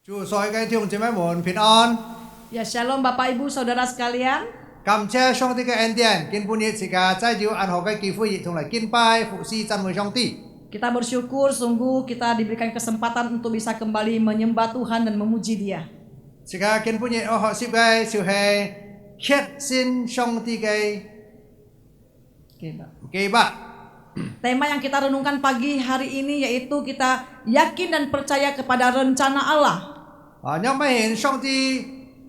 Chúa soi cái thiêng chị mấy muốn bình an. Ya shalom Bapak Ibu Saudara sekalian. Cảm ơn Song Ti cái ân điển, kinh phu nhiệt sĩ cả trái diệu an hộ cái kỳ phu yi thong lại kinh pai phụ si chan mui Song Ti. Kita bersyukur sungguh kita diberikan kesempatan untuk bisa kembali menyembah Tuhan dan memuji Dia. Sĩ cả kinh phu nhiệt họ ship cái siêu hay khiết xin Song Ti cái cái bạc. Tema yang kita renungkan pagi hari ini yaitu kita yakin dan percaya kepada rencana Allah. Nhưng mà hiện Song Ti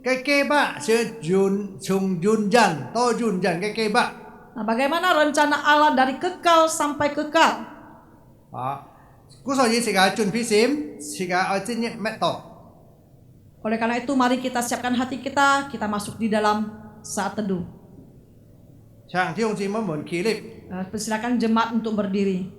cái bạc sẽ yun jan cái bạc. Nah, bagaimana rencana Allah dari kekal sampai kekal? Cú soi gì sĩ cả chuẩn bị sim, sĩ cả ở trên nhật mẹ tổ. Oleh karena itu mari kita siapkan hati kita masuk di dalam saat teduh. Chàng thiêng chị mới muốn khí lịch. Persilakan jemaat untuk berdiri.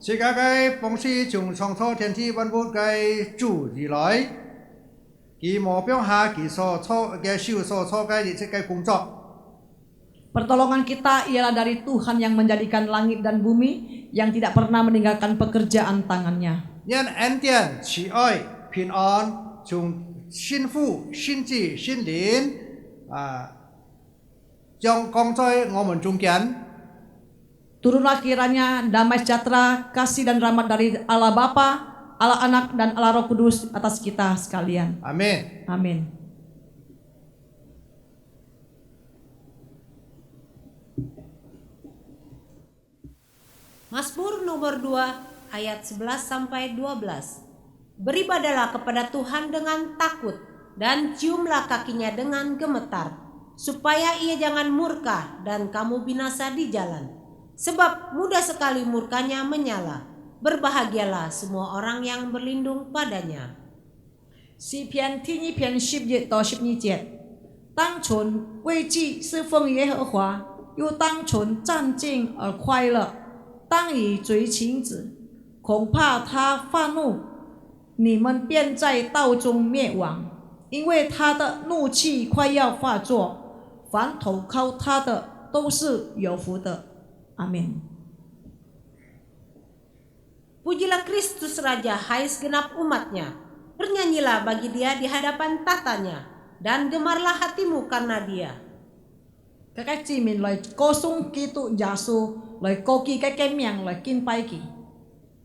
是该奉是从创造天地万物该主而來，佢目標下佢所做嘅手所做嘅一切嘅工作。 Pertolongan kita ialah dari Tuhan yang menjadikan langit dan bumi, yang tidak pernah meninggalkan pekerjaan tangannya. 因恩典、慈愛、平安，從新父、新子、新靈將降在我們中間。 Turunlah kiranya damai sejahtera, kasih dan rahmat dari Allah Bapa, Allah Anak dan Allah Roh Kudus atas kita sekalian. Amin. Amin. Mazmur nomor 2 ayat 11 sampai 12. Beribadalah kepada Tuhan dengan takut dan ciumlah kakinya dengan gemetar, supaya ia jangan murka dan kamu binasa di jalan. Sebab mudah sekali murkanya menyala. Berbahagialah semua orang yang berlindung padanya. 诗篇第1篇10节到12节，当存畏惧侍奉耶和华，又当存战兢而快乐。当以追情子，恐怕他发怒，你们便在道中灭亡，因为他的怒气快要发作。凡投靠他的都是有福的。阿门。 Pujilah Kristus Raja, hai segenap umatnya. Bernyanyilah bagi dia di hadapan tatanya, dan gemarlah hatimu karena dia. Các chị mình lời cô sung ký tụ giả su lời cô kỳ cái miệng lời kin pai kỳ.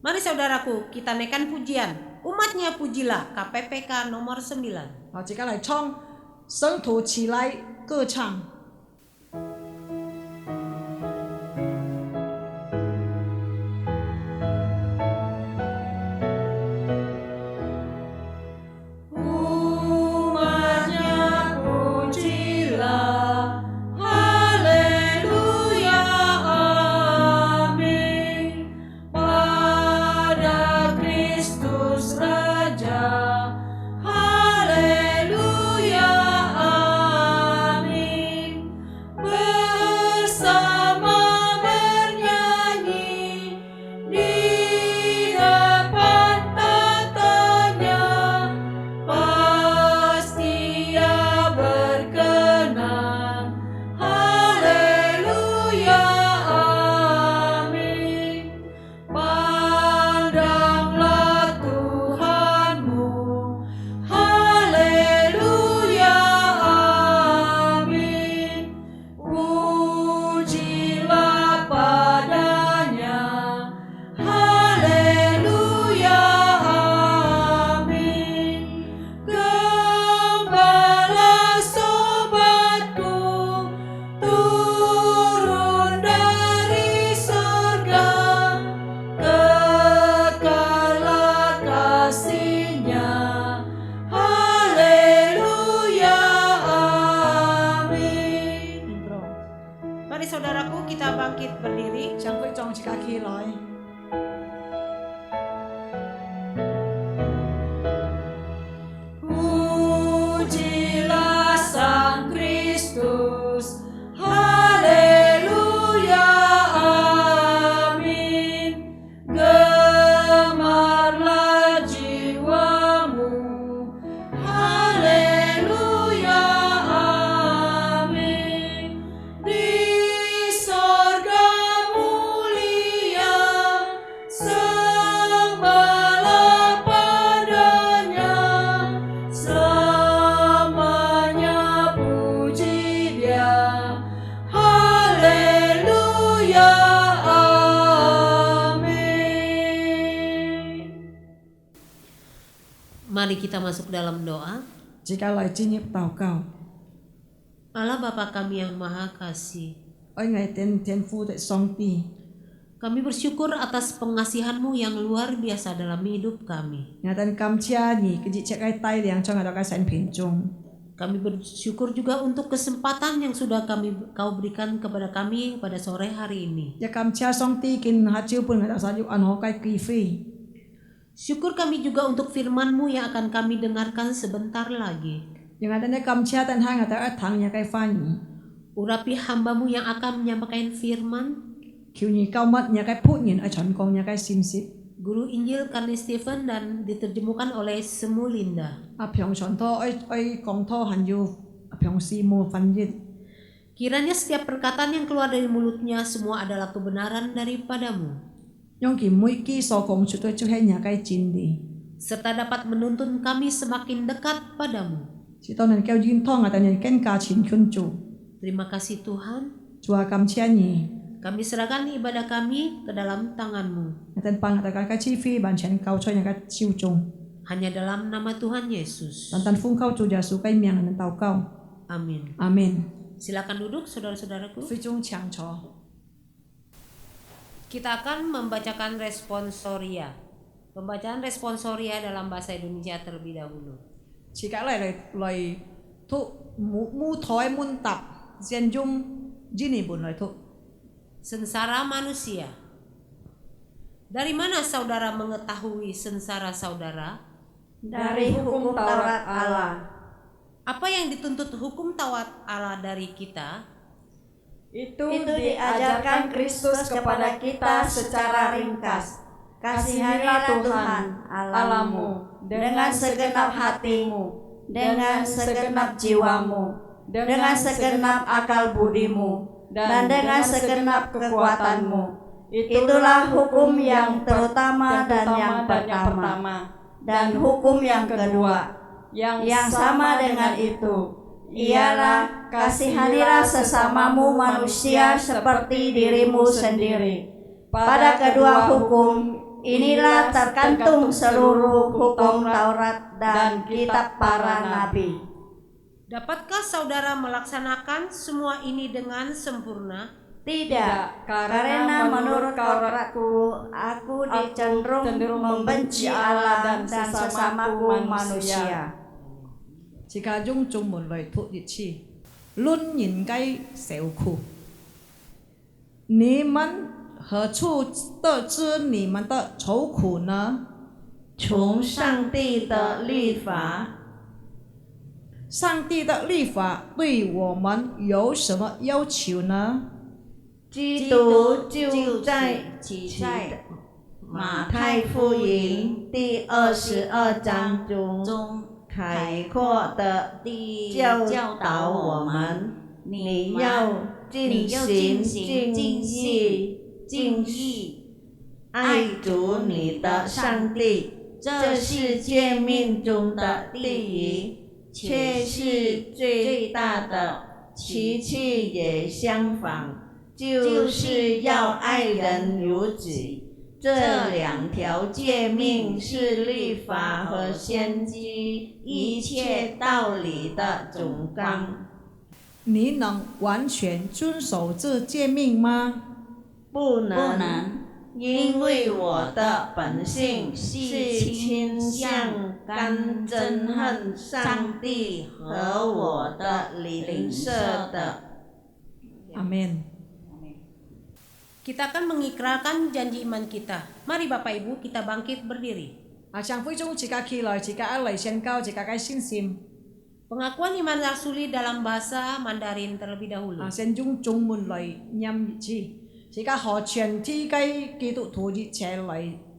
Mari saudaraku, kita naikkan pujian. Umatnya pujilah, KPPK nomor 9. 好，这个来唱，圣徒起来歌唱。 Mari kita masuk dalam doa. Jika lại chi nhịp祷告， Allah Bapa kami yang Maha Kasih, ôi ngài Thiên父tại song ti, kami bersyukur atas pengasihan-Mu yang luar biasa dalam hidup kami. ngài tên cảm chia nhị cái chiếc cái tay liang cho ngài đó cái sản品chung. Kami bersyukur juga untuk kesempatan yang sudah Kau berikan kepada kami pada sore hari ini. Ya cảm chia song ti kin hat chiu pun ngài đó sajuk ano cái kỳ phi. Syukur kami juga untuk firman-Mu yang akan kami dengarkan sebentar lagi. Yang ngài tên cảm chia tên hai ngài đó thang ya cái pha nhị. Urapi hamba-Mu yang akan menyampaikan firman. Kiu nyi kau mat nya kai put nyin a chon kong nya kai sim sip. Guru Injil Karni Stephen dan diterjemahkan oleh Semu Linda. A pyong chon to oi kong to han yu a pyong si mo fan yit. Kiranya setiap perkataan yang keluar dari mulutnya semua adalah kebenaran daripadamu, Yong ki mui ki so kong chu to chu he nya kai chin di. serta dapat menuntun kami semakin dekat padamu. Si to nan keu yin thong ata nyen ken ka chin kun chu. Terima kasih Tuhan, Chua kam chia nyi. kami serahkan ibadah kami ke dalam tangan-Mu. Ten pang ata ka chi fi ban chen kau choi nya ka chiu chung. Hanya dalam nama Tuhan Yesus. Tan fung kau chu ja su kai miang nan tau kau. Amin. Amin. Silakan duduk saudara-saudaraku. Fi chung chang cho. Kita akan membacakan responsoria. Pembacaan responsoria dalam bahasa Indonesia terlebih dahulu. Chỉ cả lời thu mu thói mun tập dân dung jini bun lời thu. Sengsara manusia. Dari mana saudara mengetahui sengsara saudara? Dari hukum Taurat Allah. Apa yang dituntut hukum Taurat Allah dari kita? Itu diajarkan Kristus kepada kita secara ringkas. Kasihanilah Tuhan Allahmu dengan segenap hatimu, dengan segenap jiwamu, dengan segenap akal budimu, dan dengan segenap kekuatanmu. Itulah hukum yang terutama dan yang pertama. Dan hukum yang kedua, yang sama dengan itu, ialah kasihanilah sesamamu manusia seperti dirimu sendiri. Pada kedua hukum inilah terkantung seluruh hukum Taurat dan kitab para nabi. Dapatkah saudara melaksanakan semua ini dengan sempurna? Tidak, karena menurut Tauratku, aku cenderung membenci Allah dan sesamaku manusia. Jika dung chung mun lời thu yit chi. Lun yin gai xéu khu. 你们何处得知你们的愁苦呢？从上帝的律法，上帝的律法对我们有什么要求呢？基督就在马太福音第22章中开阔的教导我们，你要尽心尽意爱主你的上帝，这是诫命中的第一，却是最大的，其次也相仿。就是要爱人如己，这两条诫命是律法和先知一切道理的总纲。你能完全遵守这诫命吗？不能，因为我的本性是倾向干憎恨上帝和我的邻舍的。 Amin. Kita akan mengikrarkan janji iman kita. Mari Bapak Ibu kita bangkit berdiri. Trong phi chung jika ki lời jika lời xiên cao jika cái xin sim. Pengakuan iman rasuli dalam bahasa Mandarin terlebih dahulu. Xiên chung chung mun lời nhâm chi. Jika họ truyền thi cái kỹ thuật thủ dị chế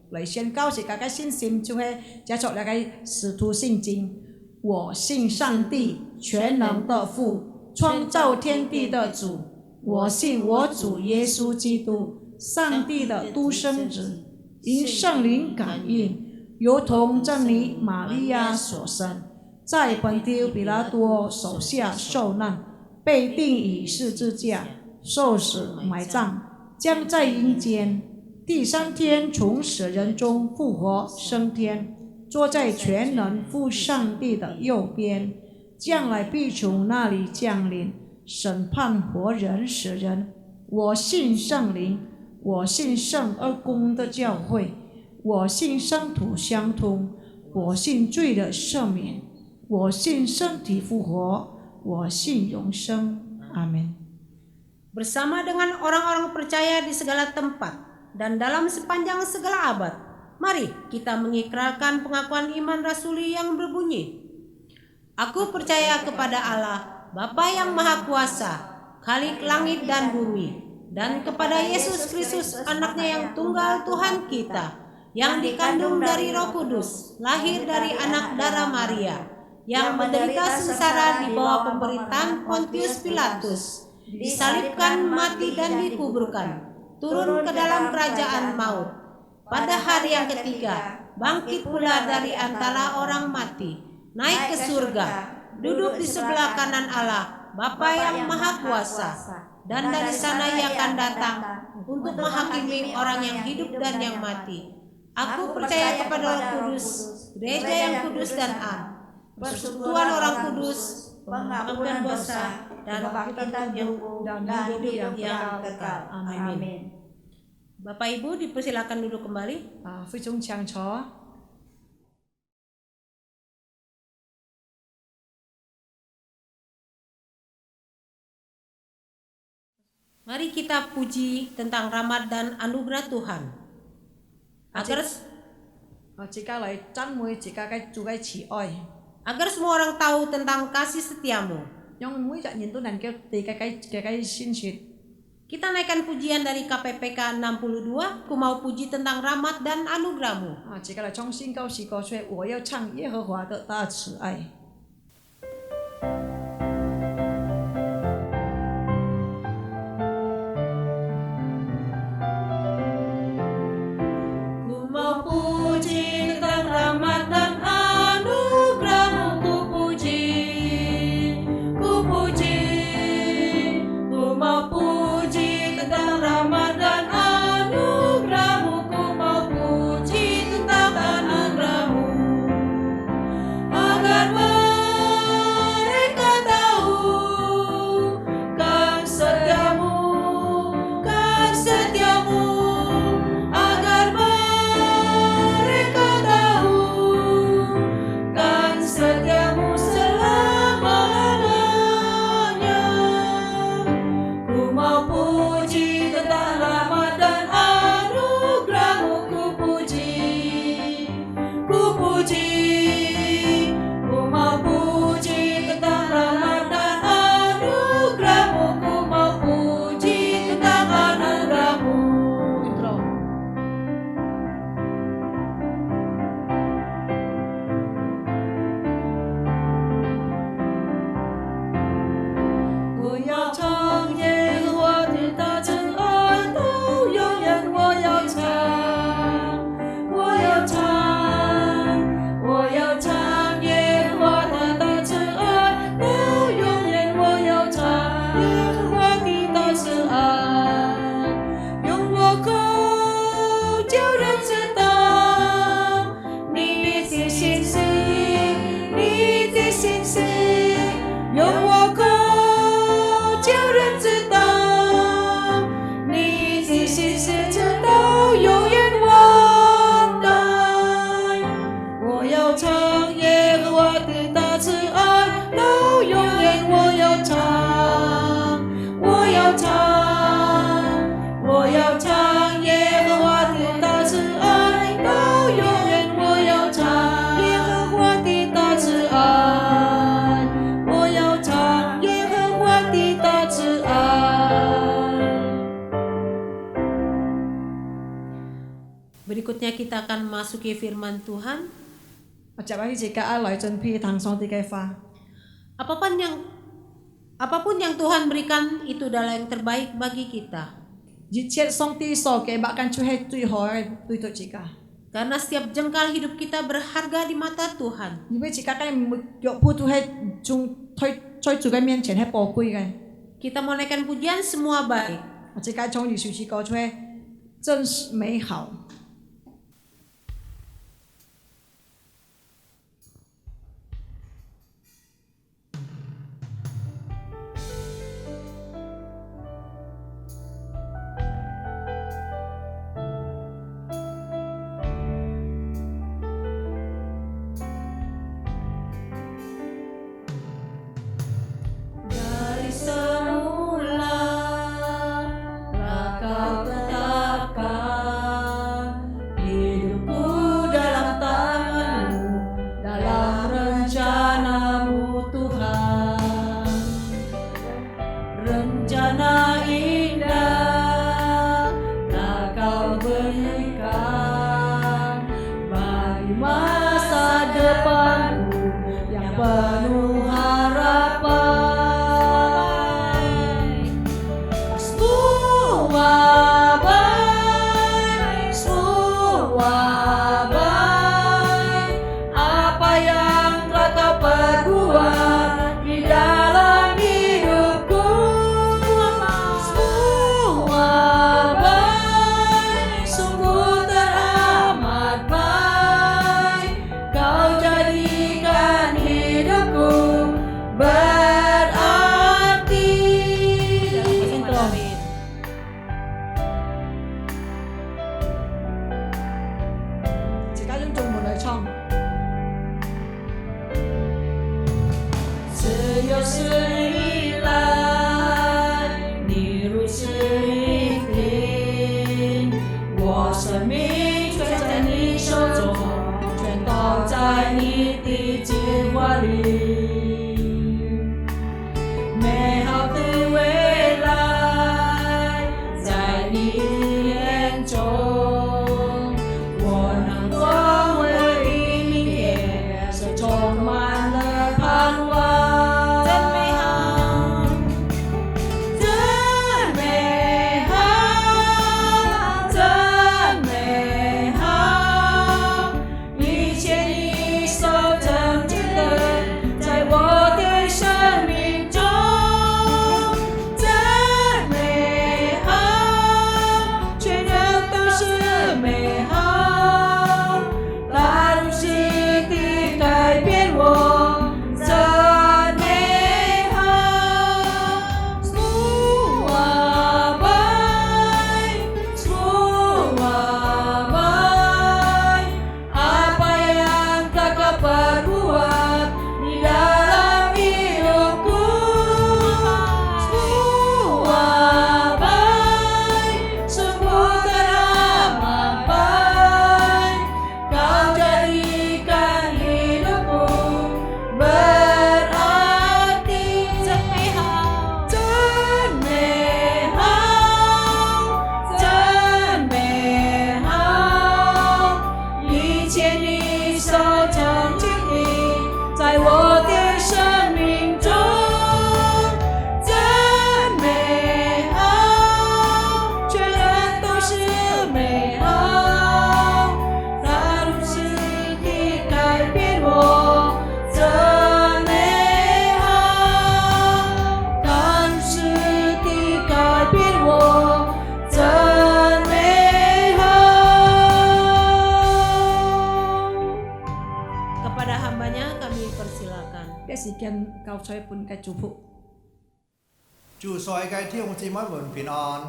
lời xiên cao jika cái xin sim chung he gia chọn là cái sử徒信经。我信上帝全能的父，创造天地的主。 我信我主耶稣基督，上帝的独生子，因圣灵感应，由同真理玛利亚所生，在本丢比拉多手下受难，被钉以十字架，受死埋葬，将在阴间，第三天从死人中复活升天，坐在全能父上帝的右边，将来必从那里降临。 审判活人死人，我信圣灵，我信圣而公的教会，我信圣徒相通，我信罪的赦免，我信身体复活，我信永生。阿门。 Bersama dengan orang-orang percaya di segala tempat dan dalam sepanjang segala abad, mari kita mengikrarkan pengakuan iman rasuli yang berbunyi: Aku percaya kepada Allah, Bapa yang Maha Kuasa, Khalik langit dan bumi, dan kepada Yesus Kristus anaknya yang tunggal Tuhan kita, yang dikandung dari Roh Kudus, lahir dari anak darah Maria, yang menderita sengsara di bawah pemerintahan Pontius Pilatus, disalibkan, mati dan dikuburkan, turun ke dalam kerajaan maut. Pada hari yang ketiga, bangkit pula dari antara orang mati, naik ke surga, duduk di sebelah kanan Allah, Bapa yang Maha Kuasa, dan dari sana ia akan datang untuk menghakimi orang yang hidup dan yang mati. Aku percaya kepada Roh Kudus, gereja yang kudus dan am, persekutuan orang kudus, pengampunan dosa, dan kebangkitan tubuh dan hidup yang kekal. Amin. Bapak Ibu dipersilakan duduk kembali. 非常清楚。 Mari kita puji tentang rahmat dan anugerah Tuhan. Agar semua orang tahu tentang kasih setiamu. Kita naikkan pujian dari KPPK 62, Ku mau puji tentang rahmat dan anugerahmu. 接下来重新高诗歌说，我要唱耶和华的大慈爱。 Berikutnya kita akan memasuki firman Tuhan. 我接落去一家來準備堂上啲嘅花。 Apapun yang Tuhan berikan itu adalah yang terbaik bagi kita. 一切上帝所給物件就係最好嘅對到自家。 Karena setiap jengkal hidup kita berharga di mata Tuhan. 因為自家嘅每腳步都係從在主嘅面前係寶貴嘅。 Kita mau naikkan pujian semua baik. 我自家從耶穌詩歌出嚟，真是美好。 Semula telah kau tetapkan 美好的未来在你眼中，我能光辉的明天是充满了盼望，真美好，真美好，真美好，一切你所成就的，在我的生命中，真美好，全然都是美好，它如此地改变我，真美好。Semua baik, apa yang Kakak perbuat di dalam hidupku. Semua baik, sungguh teramat baik. Kau jadikan hidupku berarti. 真美好，真美好，真美好，一切你所成就的，在我的生命中，真美好，全然都是美好，它如此地改变我，真美好，它如此地改变我，真美好。 Kepada hambanya kami persilakan. Sekian kau saya pun kai cupu. 祝所有嘅弟兄姊妹們平安。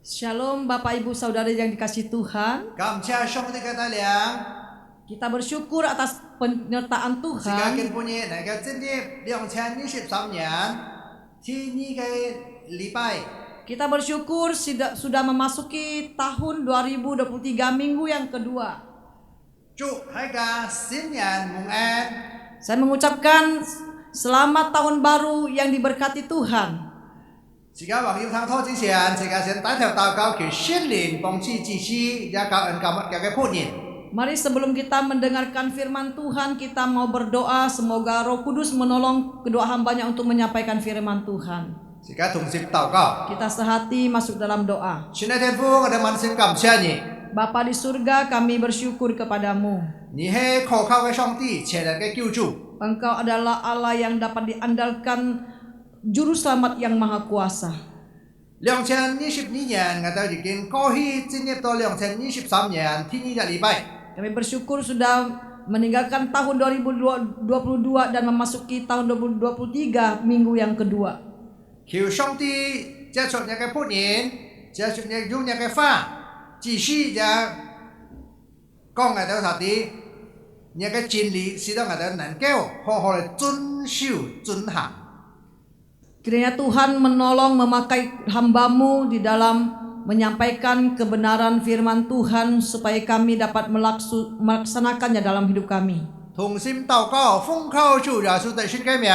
Shalom Bapak Ibu Saudara yang dikasihi Tuhan. 感謝上帝嘅帶領， Kita bersyukur atas penyertaan 時間 Tuhan. 嘅半夜嚟嘅正業2023年ที่นี่嘅禮拜， Kita bersyukur sudah memasuki tahun 2023 minggu yang kedua. 祝大家新年蒙安。 Saya mengucapkan selamat tahun baru yang diberkati Tuhan. 時間或要探討之前，時間先帶頭禱告，求聖靈幫助支持，也教人教物嘅判言。 Mari sebelum kita mendengarkan firman Tuhan, kita mau berdoa semoga Roh Kudus menolong kedua hambanya untuk menyampaikan firman Tuhan. 時間同時禱告， Kita sehati masuk dalam doa. 親愛天父，我哋滿心感謝你， Bapa di surga, kami bersyukur kepadamu. 你係可靠嘅上帝，全能嘅救主。 Engkau adalah Allah yang dapat diandalkan, Juru Selamat yang Maha Kuasa. 2022年，我哋已經過去進入到2023年第二個禮拜。 Kami bersyukur sudah meninggalkan tahun 2022 dan memasuki tahun 2023 minggu yang kedua. 求上帝接觸你嘅判言，接觸你用你嘅話，繼續嘅講我哋到底，你嘅真理使到我哋能夠好好地遵守遵行。 Kiranya Tuhan menolong memakai hamba-Mu di dalam menyampaikan kebenaran firman Tuhan supaya kami dapat melaksanakannya dalam hidup kami. 同心禱告，奉靠主耶穌的聖名。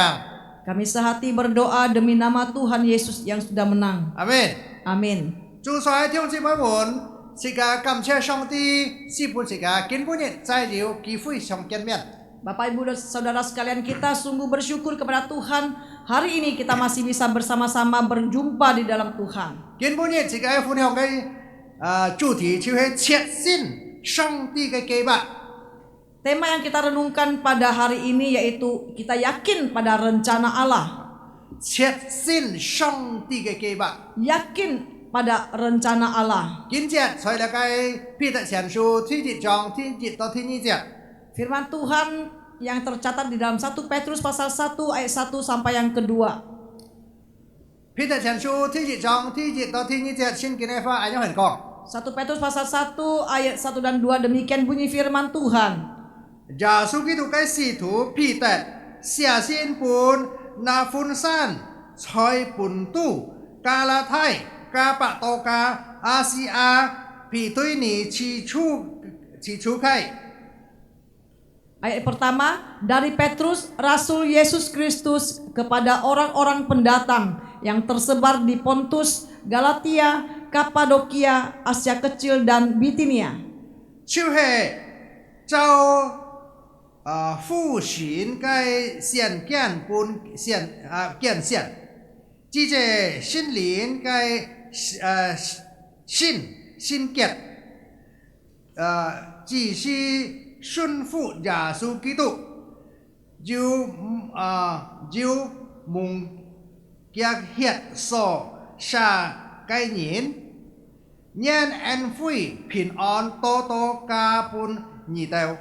Kami sehati berdoa demi nama Tuhan Yesus yang sudah menang. 阿門。 Amin. 祝所有弟兄姊妹們，是個感謝上帝，是本是個根本日再有機會相見面。 Bapak Ibu dan Saudara sekalian, kita sungguh bersyukur kepada Tuhan. Hari ini kita masih bisa bersama-sama berjumpa di dalam Tuhan. 根本日是個分享嘅主題，就是確信上帝嘅計劃。 Tema yang kita renungkan pada hari ini yaitu kita yakin pada rencana Allah. 確信上帝嘅計劃。 Yakin pada rencana Allah. 今節在那個彼得前書第一章第1到第2節。 Firman Tuhan yang tercatat di dalam 1 Petrus pasal 1 ayat 1 sampai yang kedua. 彼得前書第一章第1到第2節，聖經嘅話係咁樣講。 1 Petrus pasal 1 ayat 1 dan 2 demikian bunyi firman Tuhan. 耶穌基督嘅使徒彼得寫信本那分散在本都加拉太、加百多加、亞細亞、庇推尼起初開。Ayat pertama, dari Petrus, Rasul Yesus Kristus kepada orang-orang pendatang yang tersebar di Pontus, Galatia, Kapadokia, Asia Kecil, dan Bitinia. 就是照父神该显见本见现，即这心灵该信结，只是顺服耶稣基督，就蒙格血所下该人，nhân an vui平安多多加pun nhiteu.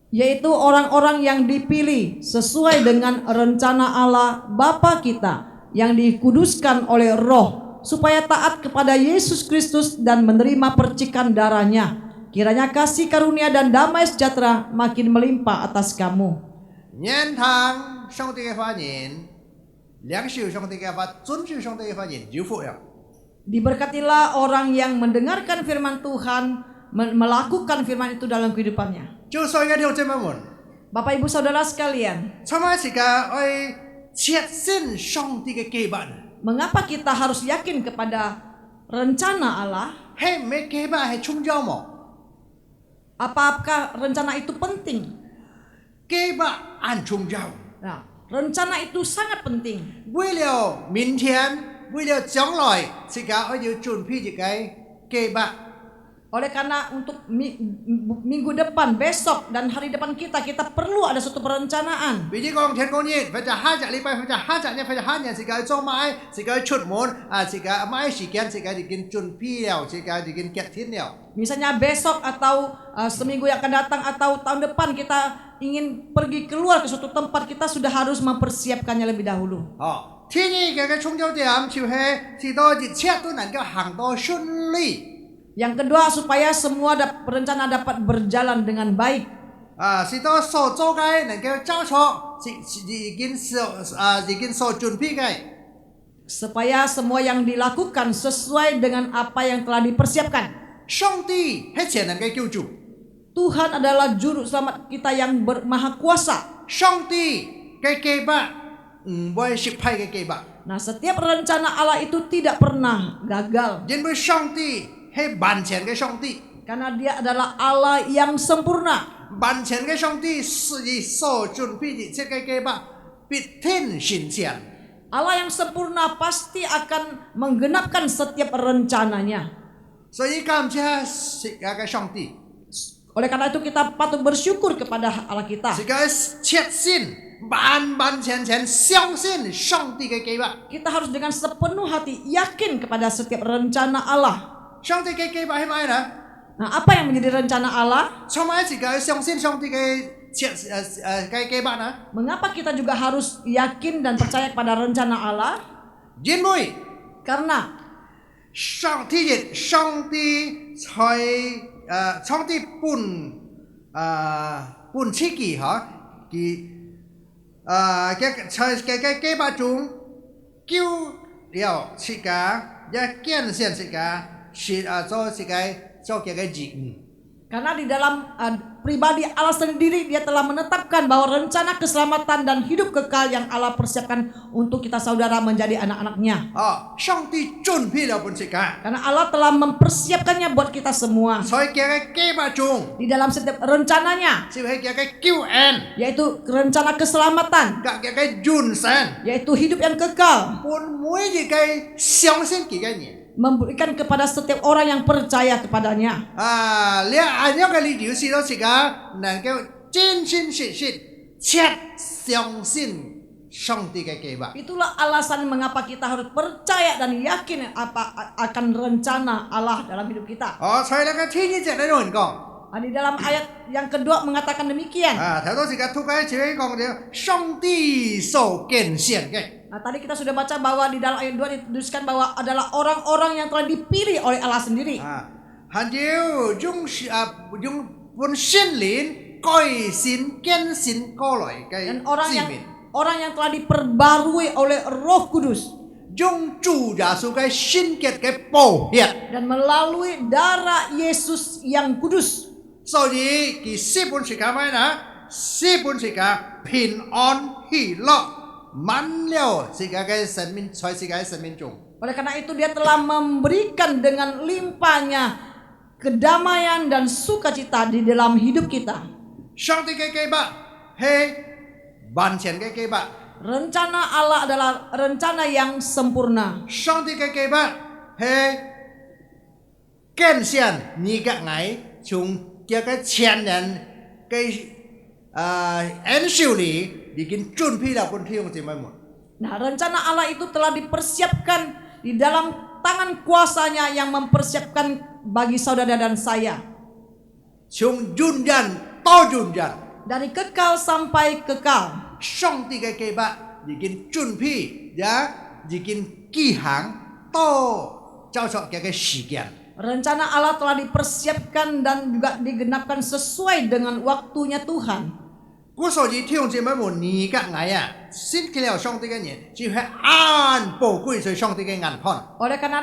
Yaitu orang-orang yang dipilih sesuai dengan rencana Allah Bapa kita yang dikuduskan oleh Roh supaya taat kepada Yesus Kristus dan menerima percikan darahnya. Kiranya kasih karunia dan damai sejahtera makin melimpah atas kamu. Nhân thang song帝嘅發言，領受上帝嘅法，遵守上帝嘅發言，有福呀。 Diberkatilah orang yang mendengarkan firman Tuhan, melakukan firman itu dalam kehidupannya. 就所以嘅弟兄姊妹們， Bapak Ibu Saudara sekalian, 參加時間愛切身上帝嘅計劃， mengapa kita harus yakin kepada rencana Allah? 係咩計劃係重要冇？ Apakah rencana itu penting? 計劃很重要， Nah, rencana itu sangat penting. 為了明天，為了將來，時間我要準備一個計劃。 Oleh karena untuk minggu depan, besok dan hari depan kita perlu ada suatu perencanaan. 比如講天公日，或者下隻禮拜，或者下隻日，或者下年時間做買，時間出門，時間買時間，時間已經準備了，時間已經決定了。 Misalnya besok atau seminggu yang akan datang atau tahun depan kita ingin pergi keluar ke suatu tempat, kita sudah harus mempersiapkannya lebih dahulu. 天意嘅重要點就係使到一切都能夠行到順利。 Yang kedua, supaya semua rencana dapat berjalan dengan baik. 使到所做嘅能夠照錯，已經所準備嘅。 Supaya semua yang dilakukan sesuai dengan apa yang telah dipersiapkan. 上帝係全能嘅救主， Tuhan adalah juru selamat kita yang bermaha kuasa. 上帝嘅計劃唔會失敗嘅計劃， Nah, setiap rencana Allah itu tidak pernah gagal. 因為上帝係完全嘅上帝， Karena dia adalah Allah yang sempurna. 完全嘅上帝是所準備一切嘅計劃必定實現。 Allah yang sempurna pasti akan menggenapkan setiap rencananya. 所以感謝是嘅上帝， Oleh karena itu kita patut bersyukur kepada Allah kita. 是嘅切心完全相信上帝嘅計劃。 Kita harus dengan sepenuh hati yakin kepada setiap rencana Allah. 上帝嘅計劃係咩呢？ Nah, apa yang menjadi rencana Allah? 充滿自己相信上帝嘅計劃呢？ Mengapa kita juga harus yakin dan percaya kepada rencana Allah? 因為 Karena 上帝上帝本自己嚇，嘅計劃中救了自己，也見現自己是做自己做嘅義務。 Karena di dalam pribadi Allah sendiri dia telah menetapkan bahwa rencana keselamatan dan hidup kekal yang Allah persiapkan untuk kita saudara menjadi anak-anaknya. 上帝準備了本自己， Karena Allah telah mempersiapkannya buat kita semua. 所以嘅計劃中 Di dalam setiap rencananya, 就係嘅救恩， yaitu rencana keselamatan, 嘅永生， yaitu hidup yang kekal, 本每一個相信佢嘅人。 memberikan kepada setiap orang yang percaya kepadanya. 兩個理由是到自己能夠真真實實切相信上帝嘅計劃。 Itulah alasan mengapa kita harus percaya dan yakin akan rencana Allah dalam hidup kita. 所以呢個天意節呢有人講， Di dalam ayat yang kedua mengatakan demikian. 睇到自己突然之間講到上帝所揀選嘅。 Nah, tadi kita sudah baca bahwa di dalam ayat 2 dituliskan bahwa adalah orang-orang yang telah dipilih oleh Allah sendiri. 還有用本心靈改善更新過來嘅 Dan orang 子 yang 民， telah diperbarui oleh Roh Kudus 用主耶穌嘅聖潔嘅寶血， dan melalui darah Yesus yang kudus. 所以佢基本是咁樣啦。西本是个平安喜乐，满了是个生命，才是个生命中。 Oleh karena itu dia telah memberikan dengan limpahnya kedamaian dan sukacita di dalam hidup kita. 上帝嘅計劃係完全嘅計劃， Rencana Allah adalah rencana yang sempurna. 上帝嘅計劃係更新你嘅愛，從這個前人嘅恩受裏已經準備了本弟兄姊妹們。 Nah, rencana Allah itu telah dipersiapkan di dalam tangan kuasanya yang mempersiapkan bagi saudara dan saya. 從永遠到永遠， Dari kekal sampai kekal. 上帝嘅計劃已經準備，也已經記行到照着這個時間。 Rencana Allah telah dipersiapkan dan juga digenapkan sesuai dengan waktunya Tuhan. 我所以弟兄姊妹們，你嘅愛啊，信了上帝嘅人，就係按寶貴在上帝嘅眼看。 Oleh karena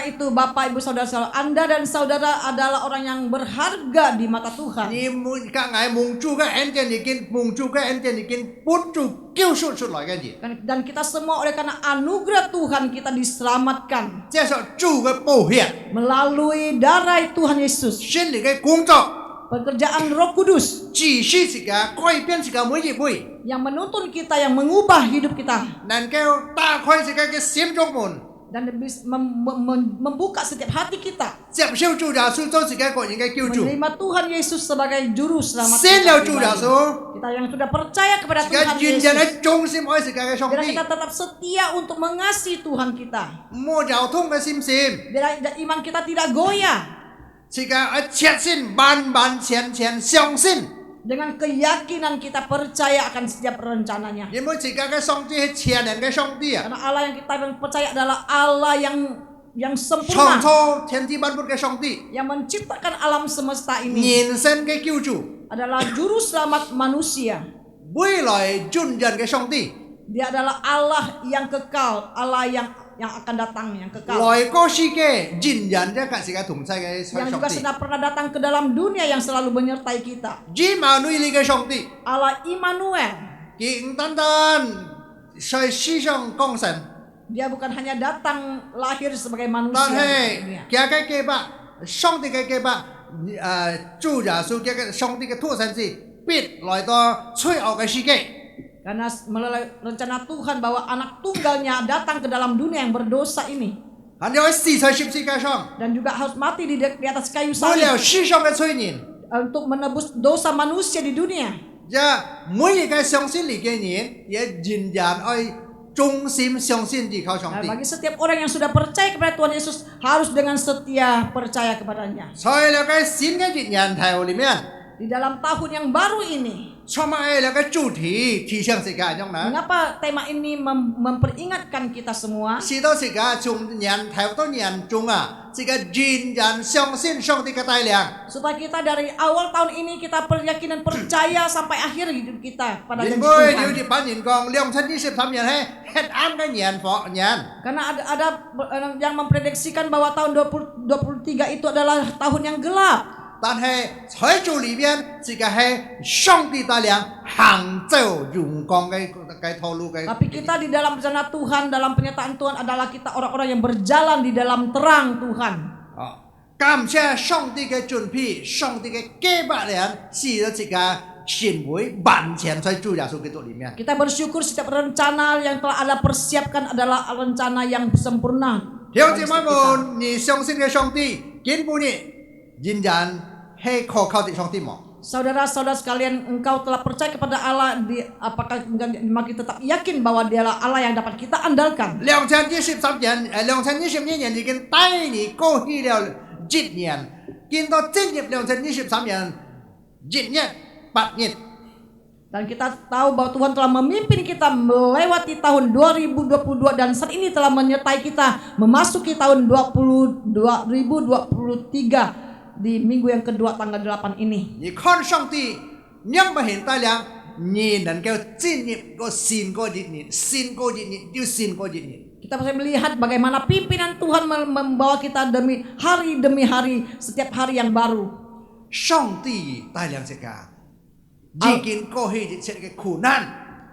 itu Bapak Ibu Saudara-saudara, Anda dan saudara adalah orang yang berharga di mata Tuhan. 你們嘅愛蒙主嘅恩典已經蒙主嘅恩典已經幫助救贖出來嘅人， Dan kita semua oleh karena anugerah Tuhan kita diselamatkan 接受主嘅寶血， melalui darah Tuhan Yesus. 聖靈嘅工作， Pekerjaan Roh Kudus 指示自己改變自己每一位， yang menuntun kita, yang mengubah hidup kita 能夠打開自己嘅心中門， dan membuka setiap hati kita 接受主耶穌做自己個人嘅救主， menerima Tuhan Yesus sebagai juru selamat 信 kita 了主耶 pribadi. 穌， Kita yang sudah percaya kepada 自己 Tuhan 完全 Yesus, 係忠心愛自己嘅上 biar 帝， kita tetap setia untuk mengasihi Tuhan kita, 冇搖動嘅心心。 biar iman kita tidak goyah, 自己切心完完全全相信， dengan keyakinan kita percaya akan setiap rencananya. 因為自己嘅上帝係全能嘅上帝啊， Karena Allah yang kita percaya adalah Allah yang 創 sempurna, 造天地萬物嘅上帝， yang menciptakan alam semesta ini, 人生嘅救主， adalah juru selamat manusia. 未來尊人嘅上帝， Dia adalah Allah yang kekal, Allah yang akan datang, yang kekal, 來過世嘅人人一個自己同在嘅 yang 上 juga 帝， sudah pernah datang ke dalam dunia, yang selalu menyertai kita. 以馬內利嘅上帝， Allah Immanuel. 佢唔單單在世上降生， Dia bukan hanya datang lahir sebagai 但 manusia 係 di dunia. 佢嘅計劃，上帝嘅計劃，主耶穌嘅上帝嘅托生子必來到最後嘅世界。 Karena melalui rencana Tuhan bahwa anak tunggalnya datang ke dalam dunia yang berdosa ini, 係你可以死在十字架上， dan juga harus mati di atas kayu 為了 salib 世上嘅罪人。 untuk menebus dosa manusia di dunia. 每一個相信你嘅人，也仍然愛忠心相信依靠上 Nah, 帝。 bagi setiap orang yang sudah percaya kepada Tuhan Yesus harus dengan setia percaya kepadanya. 在那個新嘅一年頭裏面， Di dalam tahun yang baru ini, 充滿那個主題提醒自己種啦， mengapa tema ini memperingatkan kita semua? 使到自己從年頭到年終啊，自己仍然相信上帝嘅帶領。 Supaya kita dari awal tahun ini kita berkeyakinan percaya sampai akhir hidup kita pada 因 janji 為 Tuhan. 有啲班人講，2023年係黑暗嘅年，Karena ada yang memprediksikan bahwa tahun 2023 itu adalah tahun yang gelap. 但係在主裏面，自己係上帝帶領行走陽光嘅道路嘅。 Tapi kita di dalam rencana Tuhan, dalam penyertaan Tuhan adalah kita orang-orang yang berjalan di dalam terang Tuhan. 感謝上帝嘅準備，上帝嘅計劃咧，使到自己成為完全在主耶穌基督裏面。 Kita bersyukur setiap rencana yang telah ada persiapkan adalah rencana yang sempurna. 弟兄姊妹們，你相信嘅上帝，根本你仍然係可靠的上帝嗎？ Saudara-saudara sekalian, engkau telah percaya kepada Allah, apakah makin tetap yakin bahwa Dialah Allah yang dapat kita andalkan? 2023年已經帶你過去了1年，見到進入2023年1年8年。 Dan kita tahu bahwa Tuhan telah memimpin kita melewati tahun 2022 dan saat ini telah menyertai kita memasuki tahun 2023 di minggu yang kedua tanggal 8 ini. 你看上帝讓不顯帶領，你能夠進入個新個一年，新個一年就新個一年。 Kita bisa melihat bagaimana pimpinan Tuhan membawa kita demi hari setiap hari yang baru. 上帝帶領這個 chỉ kiến có hi chỉ cái苦难，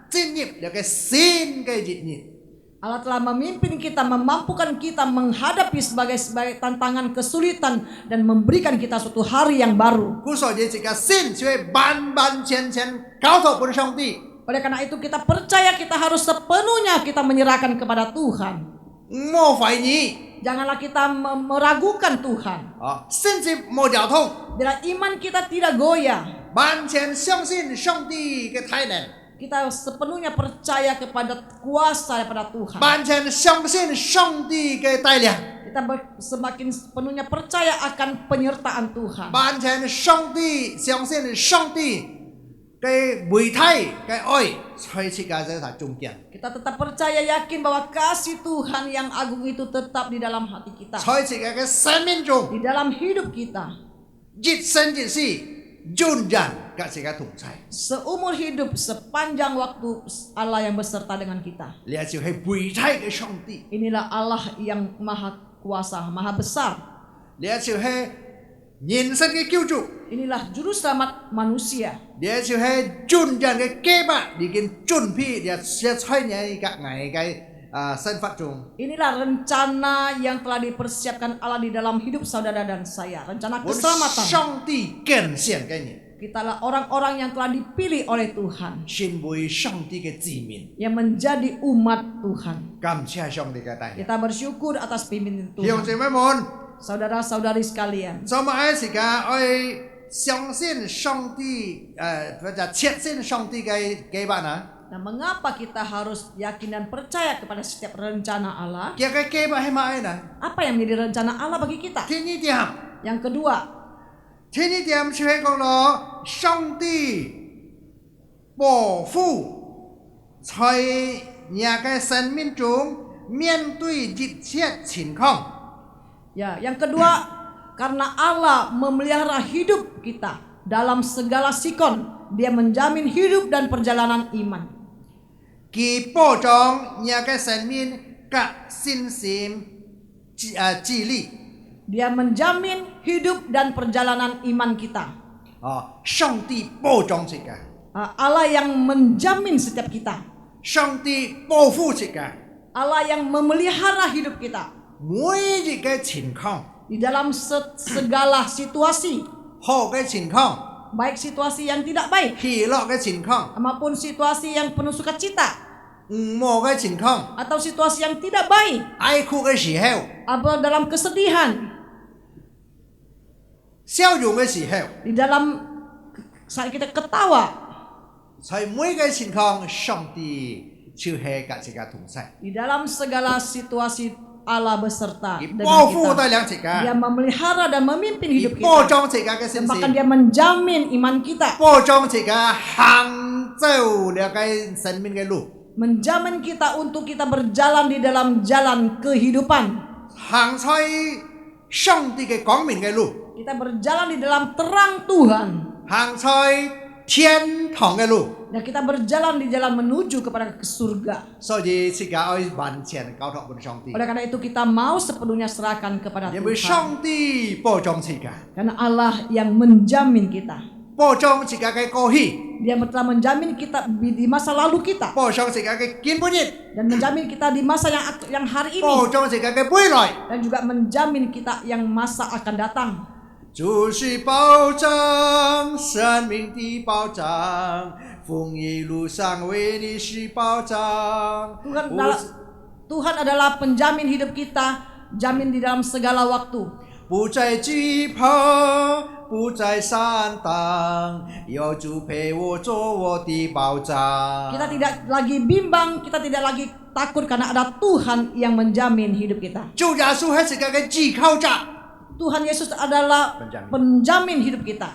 进入了个新的日子。 Allah telah memimpin kita, memampukan kita menghadapi sebagai tantangan kesulitan dan memberikan kita suatu hari yang baru. 故所以这个信就会完完全全交托给上帝， Oleh karena itu kita percaya kita harus sepenuhnya kita menyerahkan kepada Tuhan. 莫怀疑 Janganlah kita meragukan Tuhan. 啊，甚至莫交通， Bila iman kita tidak goyah, 完全相信上帝的才能， kita sepenuhnya percaya kepada kuasa daripada Tuhan. 完全相信上帝的带领， Kita semakin sepenuhnya percaya akan penyertaan Tuhan. 完全相信上帝的美态的爱，在世界在他中间， Kita tetap percaya yakin bahwa kasih Tuhan yang agung itu tetap di dalam hati kita. 在世界的生命中， Di dalam hidup kita. 一生一世永远跟世界同在。 Seumur hidup, sepanjang waktu Allah yang beserta dengan kita. 你就是美态的上帝， Inilah Allah yang maha kuasa, maha besar. 你就是人生的救主。 Inilah juru selamat manusia. 你就是永遠嘅計劃，已經準備了寫在你嘅愛嘅生活中。 Inilah rencana yang telah dipersiapkan Allah di dalam hidup saudara dan saya. Rencana 我 keselamatan. 上帝更獻給你， Kitalah orang-orang yang telah dipilih oleh Tuhan. 成為上帝嘅子民。 Yang menjadi umat Tuhan. 感謝上帝嘅帶領。 Kita bersyukur atas pimpinan 弟兄 Tuhan. 姊妹們， Saudara-saudari sekalian. 做乜嘢時間愛相信上帝或者確信上帝嘅計劃呢？ Nah, mengapa kita harus yakin dan percaya kepada setiap rencana Allah? 佢嘅計劃係乜嘢呢？ Apa yang menjadi rencana Allah bagi kita? 第二點， Yang kedua, 第二點就係講到上帝保護在你嘅生命中面對一切情況。 ya, yang kedua, karena Allah memelihara hidup kita dalam segala sikon, Dia menjamin hidup dan perjalanan iman. 佢保障你嘅生命及信心智力。 Dia menjamin hidup dan perjalanan iman kita. 上帝保障這個， Allah yang menjamin setiap kita. 上帝保護這個， Allah yang memelihara hidup kita 每一個情況， di dalam segala situasi, 好嘅情況， baik situasi yang tidak baik 喜樂嘅情況， maupun situasi yang penuh sukacita 唔好嘅情況， atau situasi yang tidak baik, 哀哭嘅時候， atau dalam kesedihan, 笑容嘅時候， di dalam saat kita ketawa, 在每個情況，上帝就係跟這個同在， di dalam segala situasi Allah beserta 佢 dengan 保護 kita. 得了這個， Dia memelihara dan memimpin 佢 hidup 保 kita. 障這個嘅信 Dan bahkan 心， dia menjamin iman kita, 保障這個行走了嘅生命嘅路， menjamin kita untuk kita berjalan di dalam jalan kehidupan. 行在上帝嘅光明嘅路。 Kita berjalan di dalam terang Tuhan. 行在天堂嘅路， Dan kita berjalan di jalan menuju kepada ke surga. 所以這個愛完全交託俾上帝， Oleh karena itu kita mau sepenuhnya serahkan kepada 因為 Tuhan. 上帝保障這個， Karena Allah yang menjamin kita. 保障這個嘅過去， Dia telah menjamin kita di masa lalu kita. 保障這個嘅今日， Dan menjamin kita di masa yang hari 保 ini. 障這個嘅未來。 Dan juga menjamin kita yang masa akan datang. 主是保障生命的保障，風雨路上為你是保障。 Tuhan adalah penjamin hidup kita, jamin di dalam segala waktu. 不再懼怕，不再散蕩，有主陪我做我的保障。 Kita tidak lagi bimbang, kita tidak lagi takut karena ada Tuhan yang menjamin hidup kita. 主耶穌係這個嘅依靠者， Tuhan Yesus adalah penjamin hidup kita.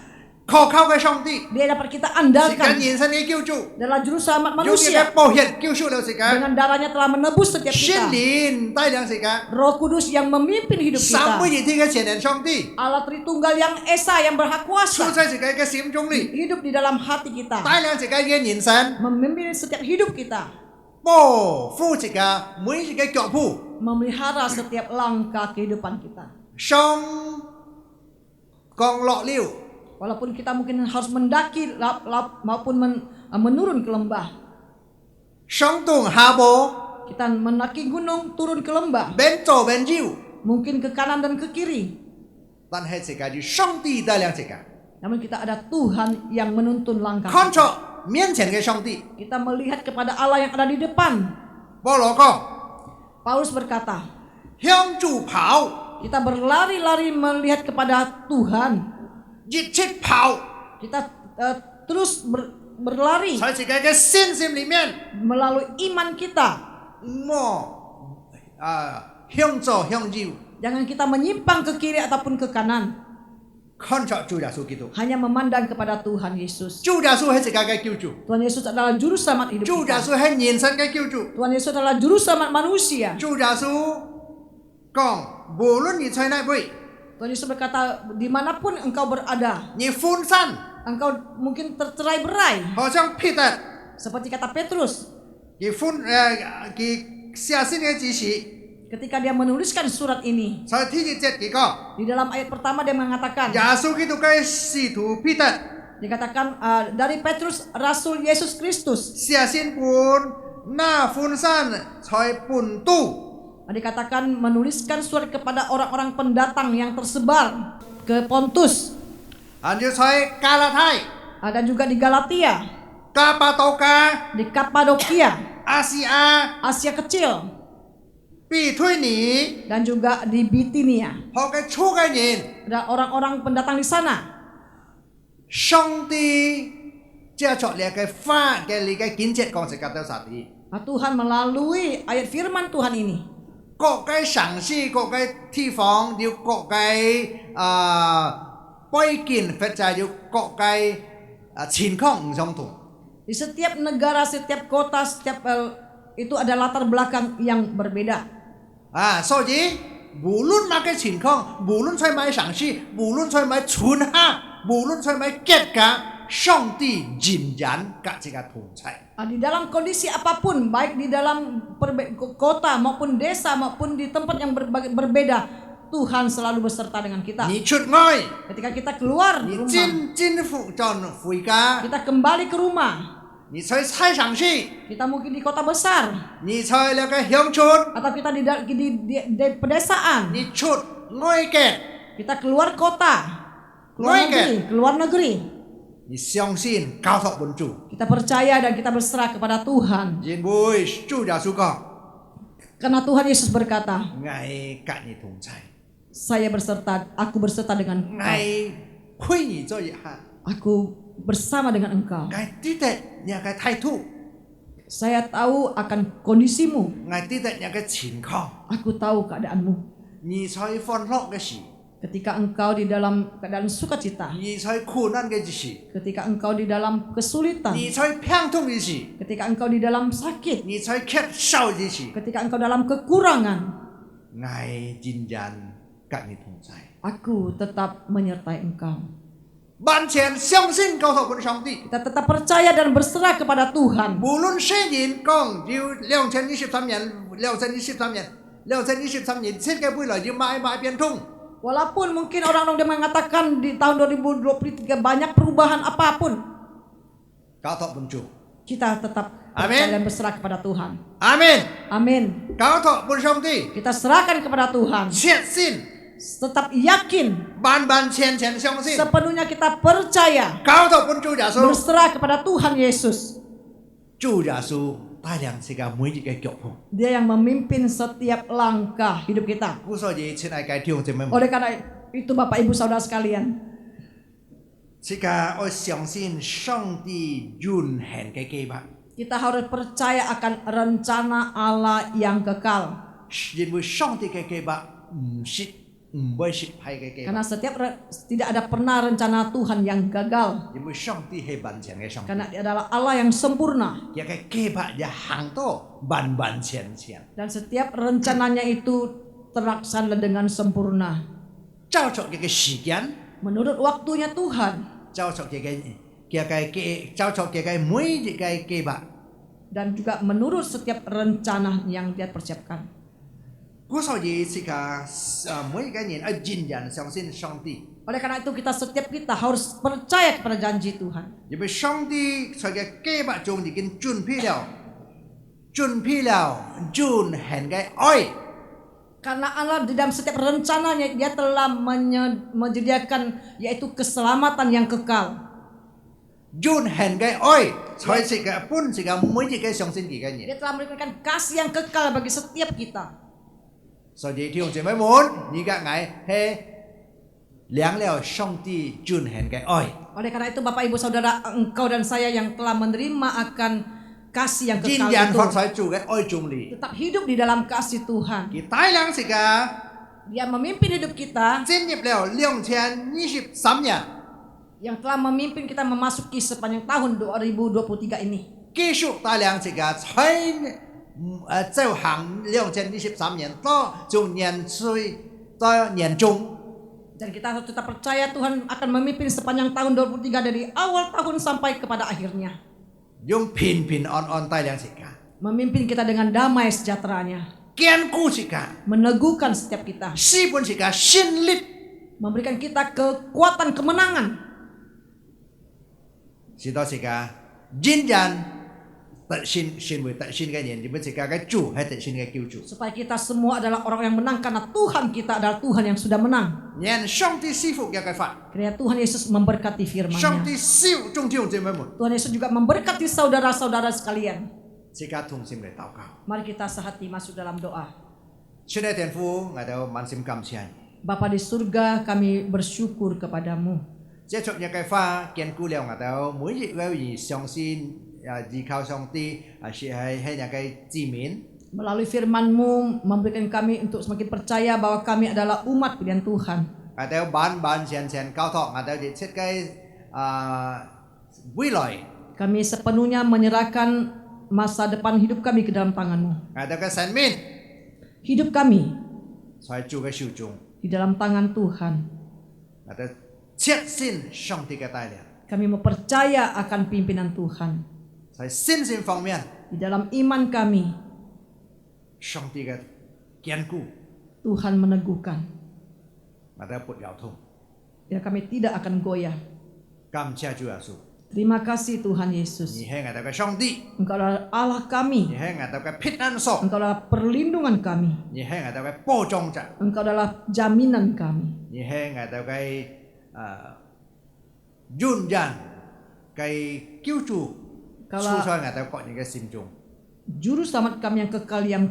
可靠嘅上帝， Dia dapat kita 是 andalkan. 人生嘅救主， Adalah juru selamat 用這個 manusia. 保險救贖了這個， Dengan darahnya telah menebus setiap 聖 kita. 靈帶領這個， Roh Kudus yang memimpin hidup 三 kita. 位一體嘅全能上帝， Allah Tritunggal yang Esa yang berhak 住 kuasa. 在這個嘅心中裏， Hidup di dalam hati kita. 帶領這個嘅人生， Memimpin setiap hidup kita. 保護這個每一個腳步， Memelihara setiap langkah kehidupan kita. 上降落了， Walaupun kita mungkin harus mendaki maupun menurun ke lembah. 上東下坡， Kita mendaki gunung, turun ke lembah. 邊左邊右， Mungkin ke kanan dan ke kiri. 但係這個就上帝帶領這個， Namun kita ada Tuhan yang menuntun langkah. 看着面前嘅上帝。 Kita melihat kepada Allah yang ada di depan. 保羅講： Paulus berkata, 向主跑， kita berlari-lari melihat kepada Tuhan. 熱切跑， Kita terus berlari 在這個嘅信心裡面， melalui iman kita. 莫向左向右， Jangan kita menyimpang ke kiri ataupun ke kanan. 看着主耶穌基督。 Hanya memandang kepada Tuhan Yesus. 主耶穌係這個嘅救主， Tuhan Yesus adalah juru selamat hidup 主耶 kita. 穌係人生嘅救主。 Tuhan Yesus adalah juru selamat manusia. 主耶穌講：無論你在哪位， Tuhan Yesus berkata, dimanapun engkau berada, 你分散， engkau mungkin tercerai-berai. 好像彼得， Seperti kata Petrus, 佢寫信嘅之時， ketika dia menuliskan surat ini, 在第一節佢講： di dalam ayat pertama dia mengatakan, 耶穌基督嘅使徒彼得 dikatakan dari Petrus, Rasul Yesus Kristus. 寫信本那分散在本都。 Dikatakan menuliskan surat kepada orang-orang pendatang yang tersebar ke Pontus, 就在加拉太、 dan juga di Galatia, 加巴多家、 di Kapadokia, 亞細亞、 Asia Kecil, 比推尼， dan juga di Bitinia. 學嘅出嘅人， Ada orang-orang pendatang di sana. 上帝借着你嘅法嘅你嘅見證講是格到實啲。 Tuhan melalui ayat firman Tuhan ini, 各個城市、各個地方有各個背景，或者有各個情況唔相同。 di setiap negara, setiap kota, itu ada latar belakang yang berbeda. 所以無論乜嘅情況，無論在乜城市，無論在乜村下，無論在乜國家，上帝仍然跟這個同在。 Di dalam kondisi apapun, baik di dalam kota maupun desa maupun di tempat yang berbeda, Tuhan selalu beserta dengan kita. 你出外， Ketika kita keluar 你 rumah, 進回家， kita kembali ke rumah, 你在菜場市， kita mungkin di kota besar 你在那個鄉村， atau kita di pedesaan, 你出外嘅， kita keluar kota, keluar negeri. 你相信交託本主， Kita percaya dan kita berserah kepada Tuhan. 因為主耶穌講： Karena Tuhan Yesus berkata, 我跟你同在， aku berserta dengan 我 engkau. 陪你做一下， Aku bersama dengan engkau. 我知道你嘅態度， Saya tahu akan kondisimu. 我知道你嘅情況， Aku tahu keadaanmu. 你在歡樂嘅時， Ketika engkau di dalam keadaan sukacita, 你在苦難嘅時， ketika engkau di dalam kesulitan, 你在病痛嘅時， ketika engkau di dalam sakit, 你在缺少嘅時， ketika engkau dalam kekurangan, 我仍然跟你同在。 aku tetap menyertai engkau. 完全相信交託本上帝。 Kita tetap percaya dan berserah kepada Tuhan. 無論世人講要2023年、世界未來要買變通， Walaupun mungkin orang-orang mengatakan di tahun 2023 banyak perubahan apapun, 交託本主。 kita tetap Amin. percaya dan berserah kepada Tuhan. 阿門。 Amin. 交託本上帝， Kita serahkan kepada Tuhan. 確信， Tetap yakin, 完全相信， sepenuhnya kita percaya, 交託本主耶穌， berserah kepada Tuhan Yesus. 主耶穌帶領這個每日嘅腳步。 Dia yang memimpin setiap langkah hidup kita. 所以親愛嘅弟兄姊妹們， Oleh karena itu Bapak Ibu Saudara sekalian, 這個我相信上帝永恆嘅計劃， kita harus percaya akan rencana Allah yang kekal. 因為上帝嘅計劃唔會失敗嘅計劃， Karena tidak ada pernah rencana Tuhan yang gagal. 因為上帝係完全嘅上帝， Karena dia adalah Allah yang sempurna. 一個計劃也行到完全。 Dan setiap rencananya itu terlaksana dengan sempurna. 照着這個時間， Menurut waktunya Tuhan. 照着這個每日嘅計劃。 Dan juga menurut setiap rencana yang dia persiapkan. 我所以是个每个人仍然相信上帝， Oleh karena itu setiap kita harus percaya kepada janji Tuhan. 因为上帝在个计划中已经准备了永恒的爱。 Karena Allah di dalam setiap rencananya Dia telah menyediakan yaitu keselamatan yang kekal. 永恒的爱才是个本是个每一个相信佢嘅人。 Dia telah memberikan kasih yang kekal bagi setiap kita. 所以弟兄姊妹們，而家我係領了上帝永恒嘅愛。 Oleh karena itu Bapak Ibu Saudara, engkau dan saya yang telah menerima akan kasih yang 仍 kekal 然 itu 活在主嘅愛中裏， tetap hidup di dalam kasih Tuhan. 佢帶領是個 Dia memimpin hidup kita, 進入了2023年， yang telah memimpin kita memasuki sepanjang tahun 2023 ini. 繼續帶領是個走行2023年到就年歲到年終。 Dan kita harus tetap percaya Tuhan akan memimpin sepanjang tahun 2023 dari awal tahun sampai kepada akhirnya. 用平平安安帶領是個 Memimpin kita dengan damai sejahteranya. 堅固是個 Meneguhkan setiap kita. 基本是個勝利， Memberikan kita kekuatan kemenangan. 是到是個仍然得勝成為得勝嘅人，因為是個嘅主係得勝嘅救主。 Supaya kita semua adalah orang yang menang karena Tuhan kita adalah Tuhan yang sudah menang. 讓上帝賜福嘅法， Kiranya Tuhan Yesus memberkati 上 firman-Nya. 帝少眾弟兄姊妹們， Tuhan Yesus juga memberkati saudara-saudara sekalian. 即刻同心嚟禱告。 Mari kita sehati masuk dalam doa. 親愛天父，我哋滿心感謝你。 Bapa di surga, kami bersyukur kepadamu. 這出嘅法堅固了我哋每一位相信依靠上帝係那個子民。 Melalui firman-Mu memberikan kami untuk semakin percaya bahwa kami adalah umat pilihan Tuhan. 我哋板前交託，我哋設計未來， Kami sepenuhnya menyerahkan masa depan hidup kami ke dalam tangan-Mu. 我哋嘅生命 Hidup kami 在主嘅手中， di dalam tangan Tuhan. 我哋確信上帝嘅帶領， Kami percaya akan pimpinan Tuhan. 在信心方面， Di dalam iman kami, 上帝嘅堅固， Tuhan meneguhkan. 我哋不搖動。 Ya, kami tidak akan goyah. 感謝主耶穌， Terima kasih Tuhan 你 Yesus. 係我哋嘅上帝， Engkau adalah Allah 你 kami. 係我哋嘅平安所， Engkau adalah perlindungan kami. 你係我哋嘅保障者， Engkau adalah jaminan kami. 你係我哋嘅永遠嘅救主， Kalau 住在我哋各人嘅心中。 Juru selamat kami yang kekal yang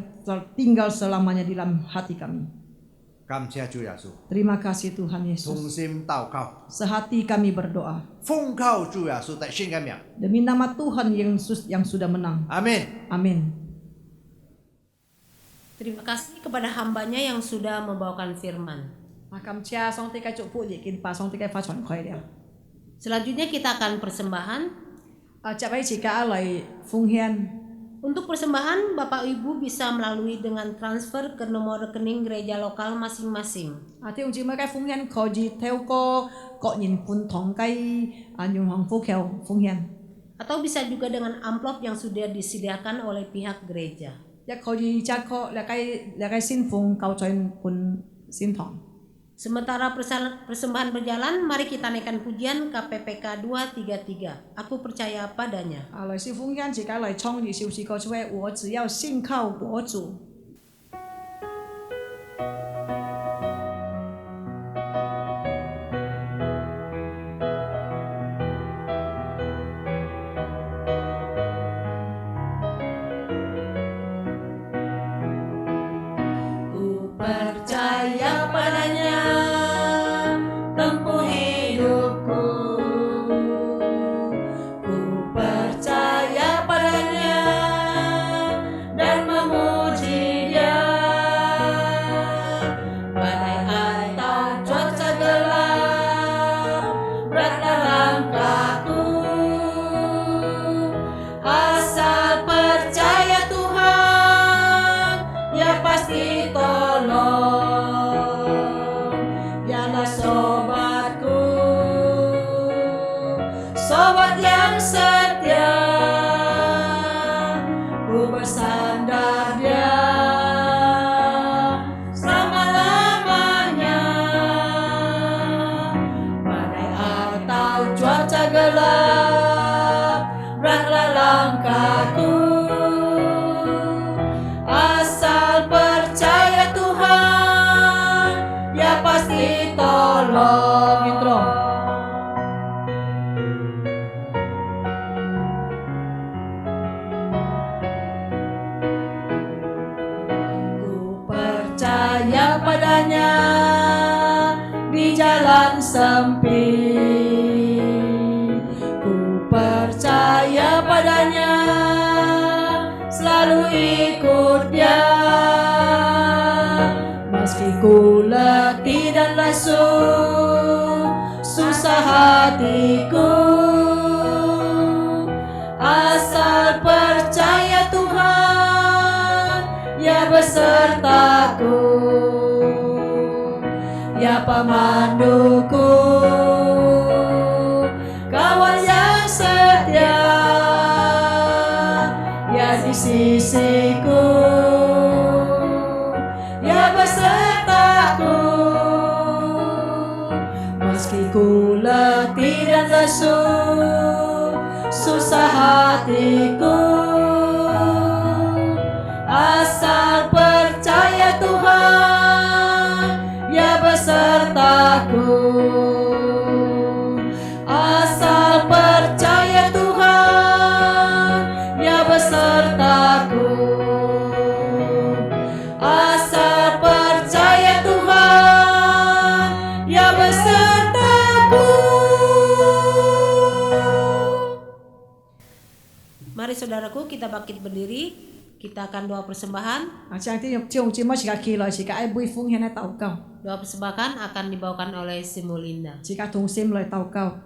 tinggal selamanya di dalam hati kami. 感謝主耶穌， Terima kasih Tuhan 同 Yesus. 心禱告， Sehati kami berdoa 奉靠主耶穌得勝嘅名， demi nama Tuhan yang sudah menang. 阿門。 Amin. Terima kasih kepada hambanya yang sudah membawakan firman. Makam chia song tiga cuk pu kin pa song tiga fa chuan khoi dia. Selanjutnya kita akan persembahan. Chap ai chi ka lai fung hian. Untuk persembahan, Bapak Ibu bisa melalui dengan transfer ke nomor rekening gereja lokal masing-masing. Ti ung chi ma kai fung hian kho ji theo ko ko nyin pun thong kai nyung hong fu kheo fung hian. Atau bisa juga dengan amplop yang sudah disediakan oleh pihak gereja. Ya kho ji cha kho la kai sin fung kau choin pun sin thong. Sementara persembahan berjalan, mari kita naikkan pujian KPPK 233. Aku percaya padanya. 来是风险，自己来创意修饰个出来，我只要信靠我主。Ku percaya padanya tempuh hidupku. Ku percaya padanya dan memuji Dia. Badai atau cuaca gelap berat dalam kaku, asal percaya Tuhan, Dia pasti tolong. Dialah sobatku, sobat yang setia. Ku bersandar Dia, percaya padanya di jalan sempit. Ku percaya padanya, selalu ikut Dia. Meski ku letih dan lesu, susah hatiku, asal percaya Tuhan, Ya besertaku, Ya pemanduku, kawan yang setia, Ya di sisiku, Ya besertaku. Meski ku letih dan lesu, susah hatiku, asal percaya Tuhan, Ya besertaku. Asal percaya Tuhan, Ya besertaku. Asal percaya Tuhan, Ya besertaku. Mari saudaraku, kita bangkit berdiri. Kita akan doa persembahan. 啊，这样啲用節目時間起來，時間愛背奉獻來禱告， Doa persembahan akan dibawakan oleh Simulinda. 時間同心來禱告。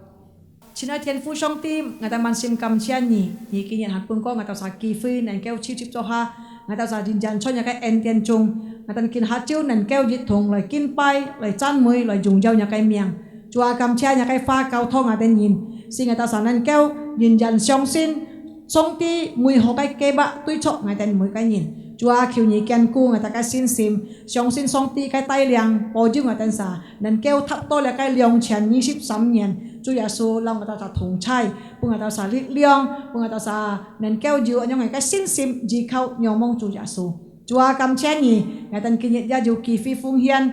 親愛天父上帝，我哋滿心感謝你，你今日喺本港我哋撒機會能夠接觸咗下，我哋撒認真出入嘅恩典中，我哋見下朝能夠一同來敬拜、來讚美、來榮耀你嘅名。主啊，感謝你嘅花交通我哋人，使我哋撒能夠認真相信上帝每個嘅計劃對出我哋每個人。主啊，求你堅固我哋嘅信心，相信上帝嘅帶領，保佑我哋撒能夠達到了嘅2023年。主耶穌，讓我哋撒同在，幫我哋撒力量，幫我哋撒能夠有用嘅信心，依靠仰望主耶穌。主啊，感謝你，我哋今日也有機會奉獻，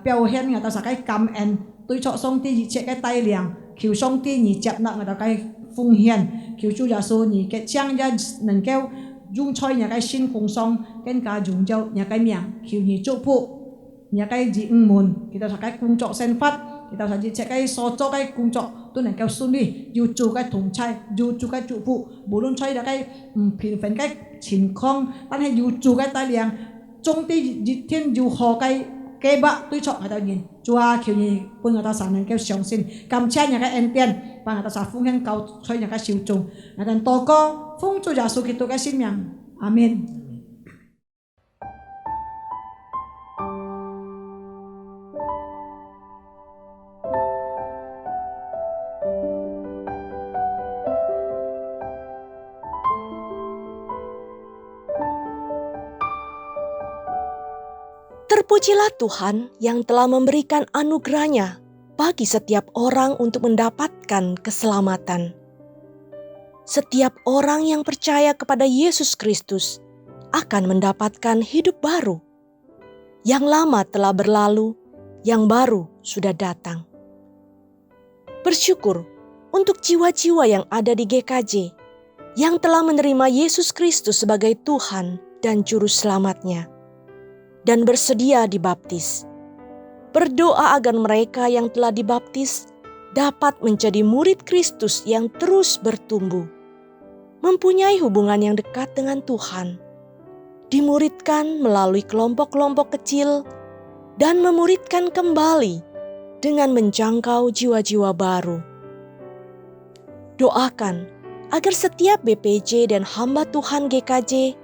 表現我哋撒嘅感恩，對出上帝一切嘅帶領，求上帝你接納我哋嘅奉獻，求主耶穌你嘅將也能夠用在你嘅心工上，更加榮耀你嘅名，求你祝福你嘅兒女們，佢哋撒嘅工作生活。kita saja cek所做嘅工作都能夠順利，要做嘅同齊，要做嘅祝福，無論在嘅平凡嘅情況，但係要做嘅帶領，總之一天要學嘅計劃對錯喺度人，主啊，求你幫我哋神能夠相信，感謝你嘅恩典，幫我哋神奉獻救出你嘅小眾，我哋禱告奉主耶穌基督嘅聖名，阿門。Terpujilah Tuhan yang telah memberikan anugerah-Nya bagi setiap orang untuk mendapatkan keselamatan. Setiap orang yang percaya kepada Yesus Kristus akan mendapatkan hidup baru. Yang lama telah berlalu, yang baru sudah datang. Bersyukur untuk jiwa-jiwa yang ada di GKJ yang telah menerima Yesus Kristus sebagai Tuhan dan Juru Selamat-Nya dan bersedia dibaptis. Berdoa agar mereka yang telah dibaptis dapat menjadi murid Kristus yang terus bertumbuh, mempunyai hubungan yang dekat dengan Tuhan, dimuridkan melalui kelompok-kelompok kecil, dan memuridkan kembali dengan menjangkau jiwa-jiwa baru. Doakan agar setiap BPJ dan hamba Tuhan GKJ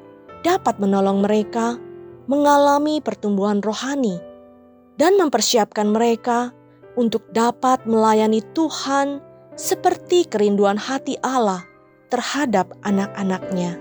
dapat menolong mereka mengalami pertumbuhan rohani dan mempersiapkan mereka untuk dapat melayani Tuhan seperti kerinduan hati Allah terhadap anak-anak-Nya.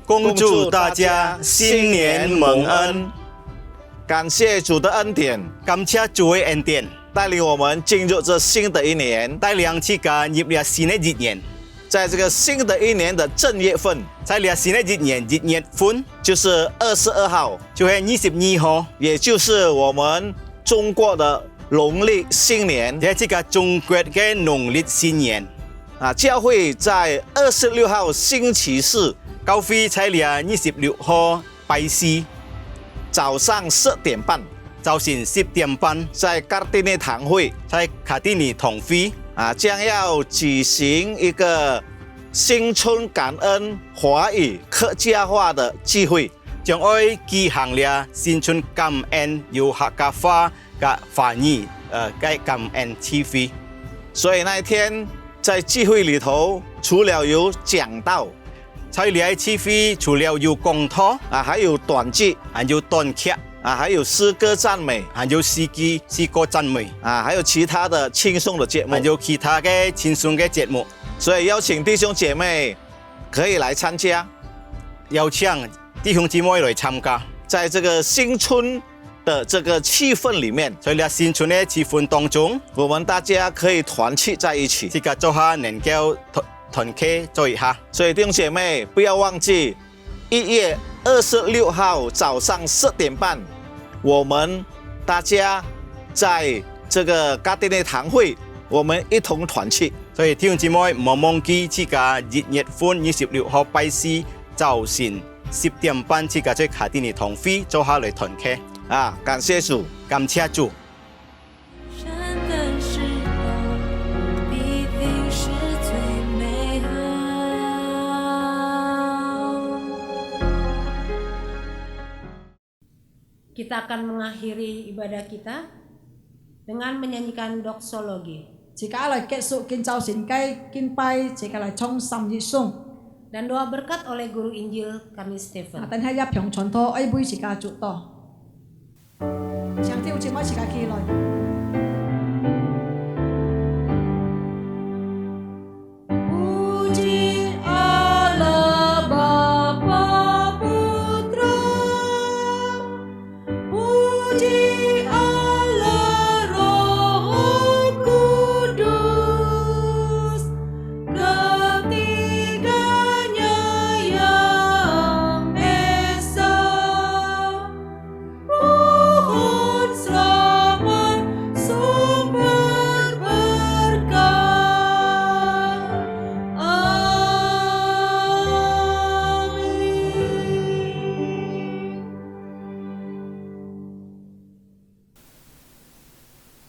恭祝大家新年蒙恩，感谢主的恩典，感謝主嘅恩典，带领我们进入这新的一年。帶領大家入入新嘅一年。在这个新的一年的正月份，在入新嘅一年1月份，就是22号，就係22號，也就是我们中国的农历新年。係這個中國嘅農曆新年。教會在26號星期四，教會在26號拜四，早上10點半，早晨10點半，在加丁尼堂會，在卡丁尼堂會將要舉行一個新春感恩華語客家話的聚會，將會舉行了新春感恩有客家話嘅華語嘅感恩聚會。所以那一天在聚會裏頭，除了有講道，在呢聚會除了有講道還有短劇，還有短劇還有詩歌讚美，還有詩歌讚美還有其他的輕鬆的節目，還有其他嘅輕鬆嘅節目。所以邀請弟兄姐妹可以來參加，邀請弟兄姊妹來參加，在這個新春的這個氣氛裡面，在呢新春嘅氣氛當中，我們大家可以團契在一起，這個做下能夠團契在一下。所以弟兄姐妹不要忘記1月26號早上10點半，我們大家在這個加丁尼堂會，我們一同團契。所以弟兄姊妹唔好忘記這個1月份26號拜四早晨10點半，這個在加丁尼堂會做下來團契。感謝主，感謝主。Kita akan mengakhiri ibadah kita dengan menyanyikan doksologi. Jika lại kết thúc kinh giáo xin cây kinh bay, jika lại trong sam yi sung dan doa berkat oleh guru Injil kami Stephen. Tên hay nhập truyền thọ ấy bui jika trụ to. Chẳng tiêu chỉ mới jika kỳ lại.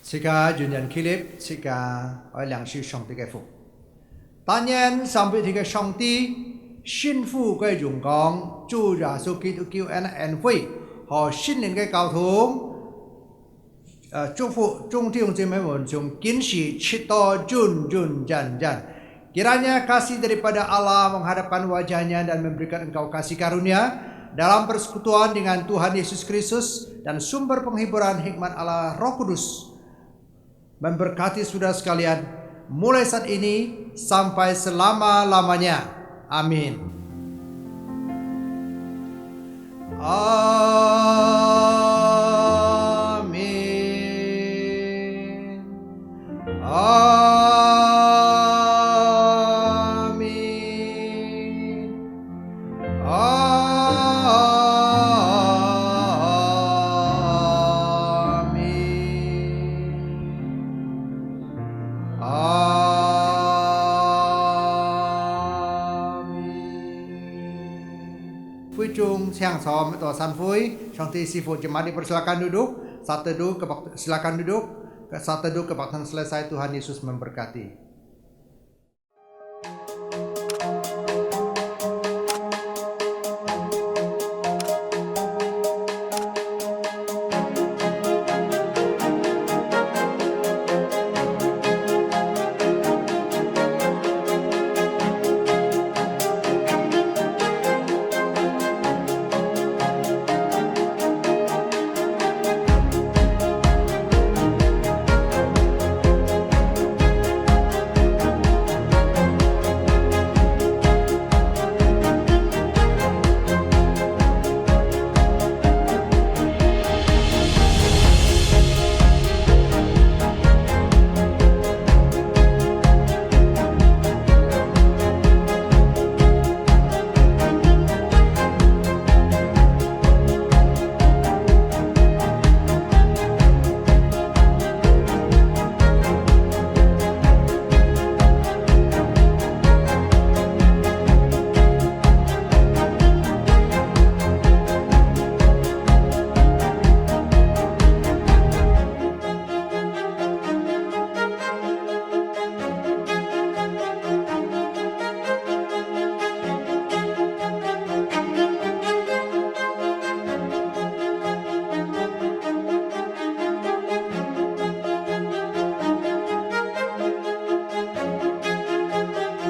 Xin ca duyên nhận clip, xin ca ở làng sư song tí cái phục. Ta nhiên sang vị thì cái song tí, xin phu cái dùng con, chú giả sư ký tự kiêu en phui, họ xin lên cái cao thống. Chúc phụ, trung thiêu trên mấy môn chung kiến sĩ chít to jun jan. Kiranya kasih daripada Allah menghadapkan wajahnya dan memberikan engkau kasih karunia dalam persekutuan dengan Tuhan Yesus Kristus dan sumber penghiburan hikmat Allah Roh Kudus memberkati saudara sekalian mulai saat ini sampai selama-lamanya. Amin. Amin. Phui chung siang som atau san phui, Shanti Sifu jemaat dipersilakan duduk. Saat teduh silakan duduk. Saat teduh kebaktian selesai, Tuhan Yesus memberkati.